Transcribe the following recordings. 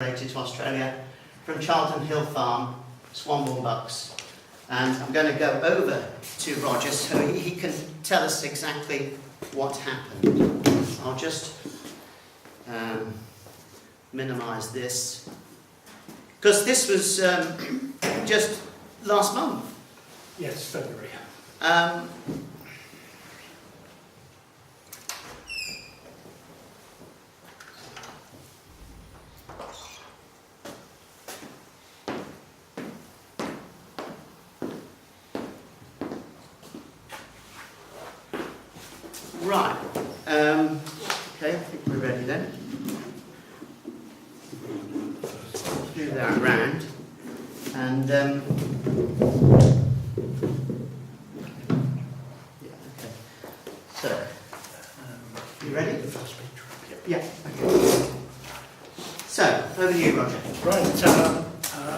Related to Australia from Charlton Hill Farm, Swanbourne Bucks, and I'm going to go over to Roger so he can tell us exactly what happened. I'll just minimise this because this was just last month. Yes, February. Right. Okay, I think we're ready then. Do that round. And yeah, okay. So, you ready? The first picture. Yeah. Okay. So, over to you, Roger. Right.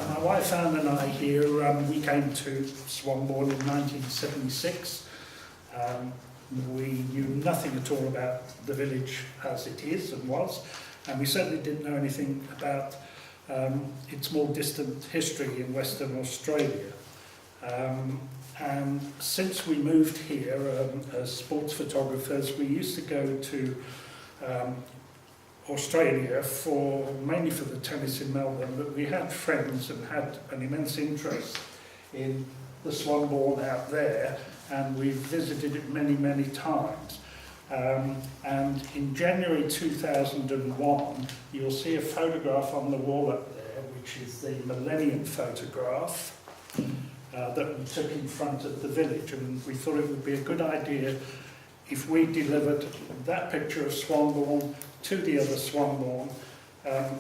My wife Anne and I here, we came to Swanbourne in 1976. We knew nothing at all about the village as it is and was, and we certainly didn't know anything about its more distant history in Western Australia. And since we moved here as sports photographers, we used to go to Australia mainly for the tennis in Melbourne, but we had friends and had an immense interest in the Swanbourne out there, and we've visited it many, many times. And in January 2001, you'll see a photograph on the wall up there, which is the Millennium photograph that we took in front of the village, and we thought it would be a good idea if we delivered that picture of Swanbourne to the other Swanbourne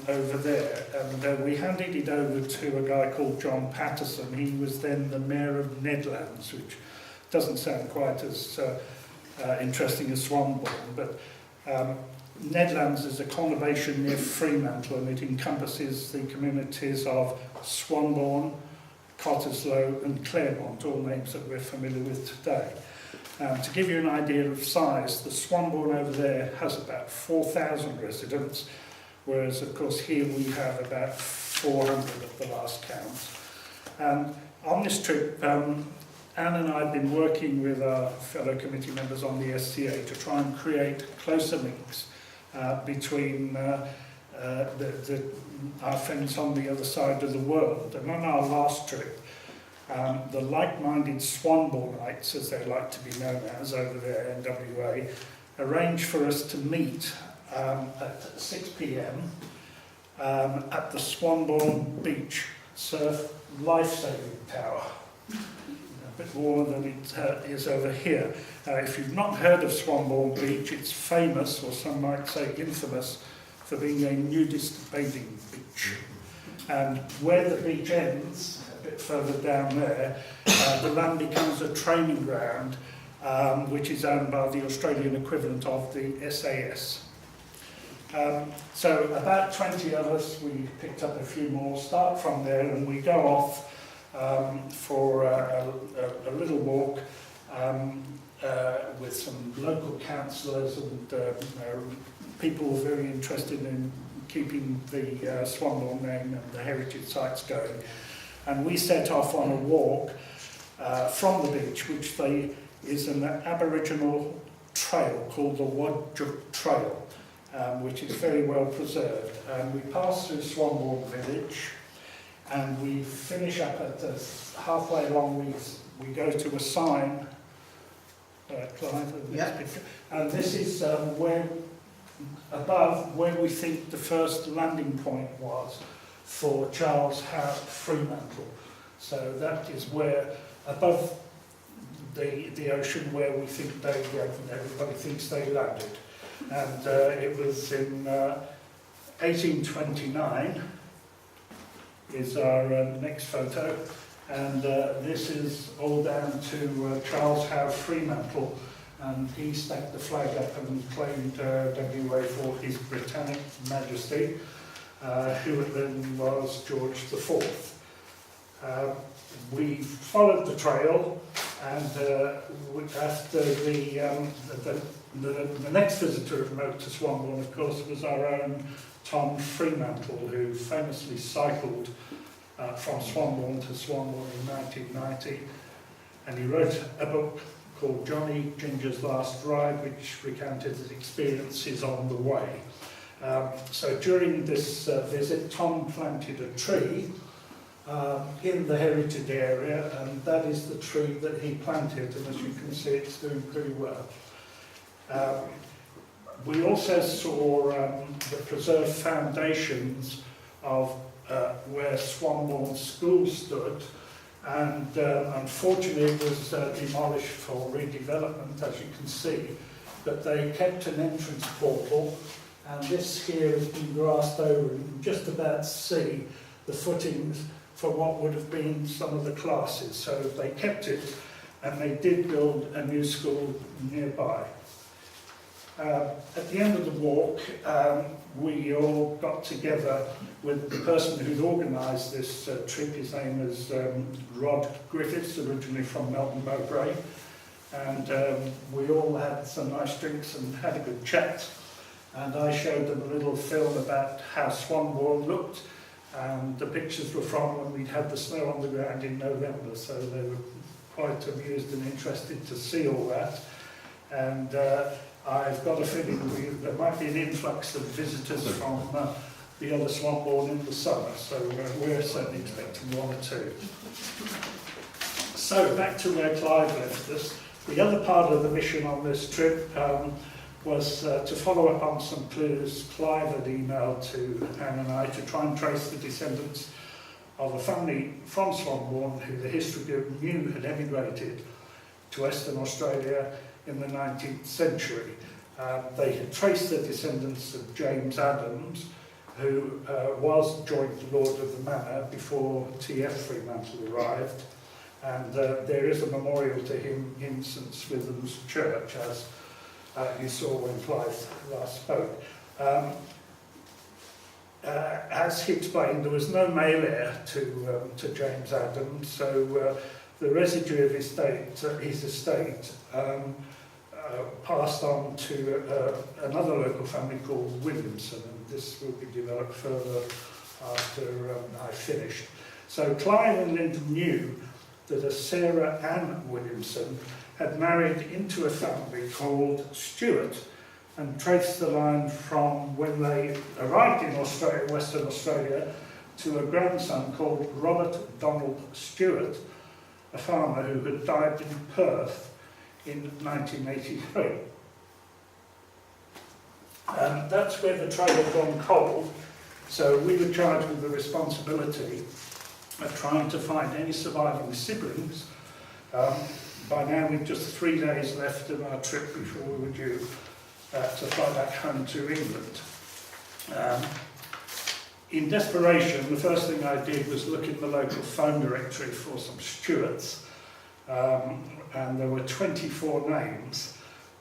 over there. And we handed it over to a guy called John Patterson. He was then the mayor of Nedlands, which doesn't sound quite as interesting as Swanbourne, but Nedlands is a conurbation near Fremantle, and it encompasses the communities of Swanbourne, Cottesloe and Claremont, all names that we're familiar with today. To give you an idea of size, the Swanbourne over there has about 4,000 residents, whereas of course here we have about 400 at the last count. And on this trip, Anne and I have been working with our fellow committee members on the STA to try and create closer links between our friends on the other side of the world. And on our last trip, the like-minded Swanbourneites, as they like to be known as over there in WA, arranged for us to meet at 6 p.m. At the Swanbourne Beach Surf Lifesaving Tower. A bit warmer than it is over here. If you've not heard of Swanbourne Beach, it's famous, or some might say infamous, for being a nudist bathing beach. And where the beach ends, a bit further down there, the land becomes a training ground, which is owned by the Australian equivalent of the SAS. So about 20 of us, we picked up a few more, start from there, and we go off for a little walk with some local councillors and people very interested in keeping the Swanbourne name and the heritage sites going. And we set off on a walk from the beach, which is an Aboriginal trail called the Wadjuk Trail, which is very well preserved. And we pass through Swanbourne village, and we finish up at halfway along. We go to a sign, Clive, and this is above where we think the first landing point was for Charles Howard Fremantle. So that is where, above the ocean, where we think everybody thinks they landed. And it was in 1829 is our next photo, and this is all down to Charles Howard Fremantle, and he stacked the flag up and claimed WA for His Britannic Majesty, who then was George IV. We followed the trail, and after the next visitor of note to Swanbourne, of course, was our own Tom Fremantle, who famously cycled from Swanbourne to Swanbourne in 1990, and he wrote a book called Johnny Ginger's Last Ride, which recounted his experiences on the way. So during this visit, Tom planted a tree in the heritage area, and that is the tree that he planted, and as you can see, it's doing pretty well. We also saw the preserved foundations of where Swanbourne School stood, and unfortunately it was demolished for redevelopment, as you can see, but they kept an entrance portal, and this here has been grassed over, and you can just about see the footings for what would have been some of the classes. So they kept it, and they did build a new school nearby. At the end of the walk, we all got together with the person who'd organised this trip. His name is Rod Griffiths, originally from Melbourne Mowbray, and we all had some nice drinks and had a good chat. And I showed them a little film about how Swanbourne looked, and the pictures were from when we'd had the snow on the ground in November, so they were quite amused and interested to see all that. And I've got a feeling there might be an influx of visitors from the other Swanbourne in the summer, so we're certainly expecting one or two. So back to where Clive left us. The other part of the mission on this trip was to follow up on some clues Clive had emailed to Anne and I to try and trace the descendants of a family from Swanbourne who the history group knew had emigrated to Western Australia in the 19th century. They had traced the descendants of James Adams, who was joint Lord of the Manor before T.F. Fremantle arrived, and there is a memorial to him in St Swithin's Church, as you saw when Clive last spoke. As he explained, there was no male heir to James Adams, so the residue of his estate passed on to another local family called Williamson, and this will be developed further after I finished. So Clive and Lyndon knew that a Sarah Ann Williamson had married into a family called Stewart, and traced the line from when they arrived in Australia, Western Australia, to a grandson called Robert Donald Stewart, a farmer who had died in Perth in 1983. And that's where the trail had gone cold, so we were charged with the responsibility of trying to find any surviving siblings. By now we'd just 3 days left of our trip before we were due to fly back home to England. In desperation, the first thing I did was look in the local phone directory for some Stewarts, and there were 24 names.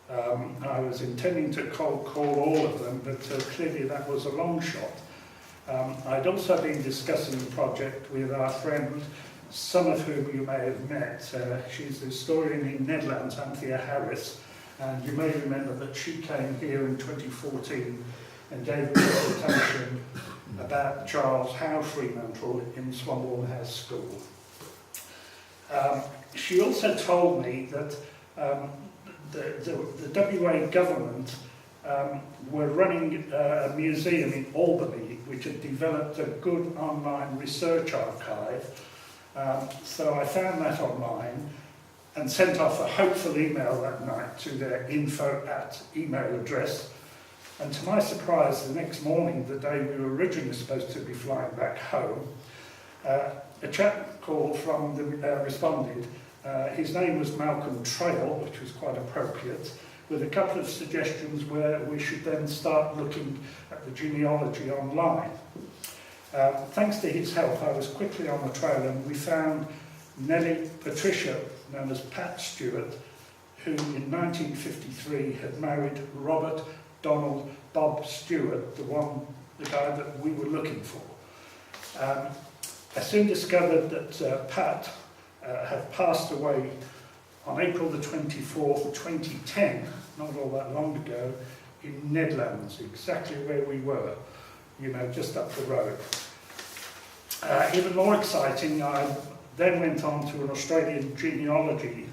I was intending to cold call all of them, but clearly that was a long shot. I'd also been discussing the project with our friend, some of whom you may have met. She's a historian in Nedlands, Anthea Harris, and you may remember that she came here in 2014 and gave a presentation about Charles Howe Fremantle in Swanbourne House School. She also told me that the WA government were running a museum in Albany which had developed a good online research archive. So I found that online and sent off a hopeful email that night to their info@email address. And to my surprise, the next morning, the day we were originally supposed to be flying back home, a chap called from responded. His name was Malcolm Trail, which was quite appropriate, with a couple of suggestions where we should then start looking at the genealogy online. Thanks to his help, I was quickly on the trail, and we found Nellie Patricia, known as Pat Stewart, who in 1953 had married Robert Donald Bob Stewart, the guy that we were looking for. I soon discovered that Pat had passed away on April the 24th, 2010, not all that long ago, in Nedlands, exactly where we were. you know, just up the road. Even more exciting, I then went on to an Australian genealogy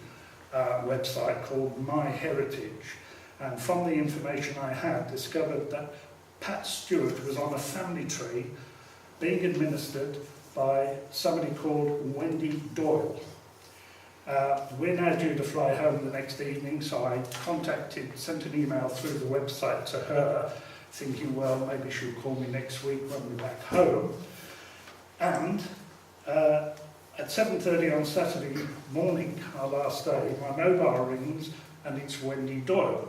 website called My Heritage, and from the information I had, discovered that Pat Stewart was on a family tree being administered by somebody called Wendy Doyle. We're now due to fly home the next evening, so I sent an email through the website to her, thinking, well, maybe she'll call me next week when we're back home. And at 7:30 on Saturday morning, our last day, my mobile rings and it's Wendy Doyle.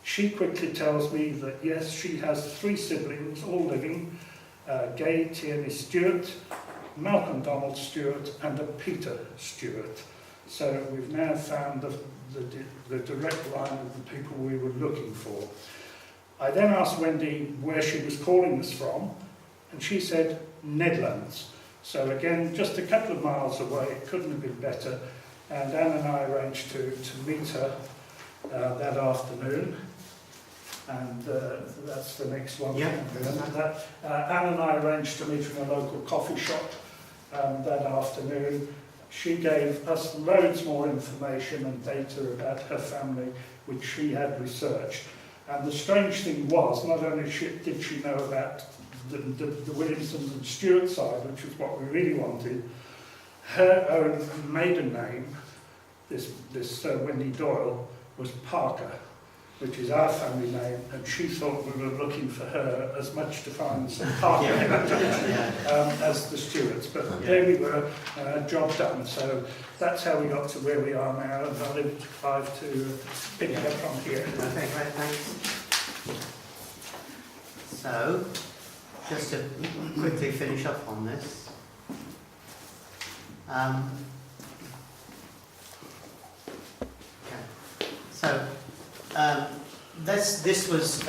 She quickly tells me that yes, she has 3 siblings, all living, Gay Tierney Stewart, Malcolm Donald Stewart and a Peter Stewart. So we've now found the direct line of the people we were looking for. I then asked Wendy where she was calling us from, and she said Netherlands. So again, just a couple of miles away, it couldn't have been better. And Anne and I arranged to meet her that afternoon. And that's the next one. Yeah. Anne and I arranged to meet in a local coffee shop that afternoon. She gave us loads more information and data about her family, which she had researched. And the strange thing was, not only did she know about the Williamson and Stewart side, which was what we really wanted, her own maiden name, this Wendy Doyle, was Parker, which is our family name, and she thought we were looking for her as much to find some Parker as the Stewarts. But there we were, job done. So that's how we got to where we are now, and I'll leave it to Clive to pick it up from here. Okay, great, thanks. So, just to quickly finish up on this. Okay. So, this was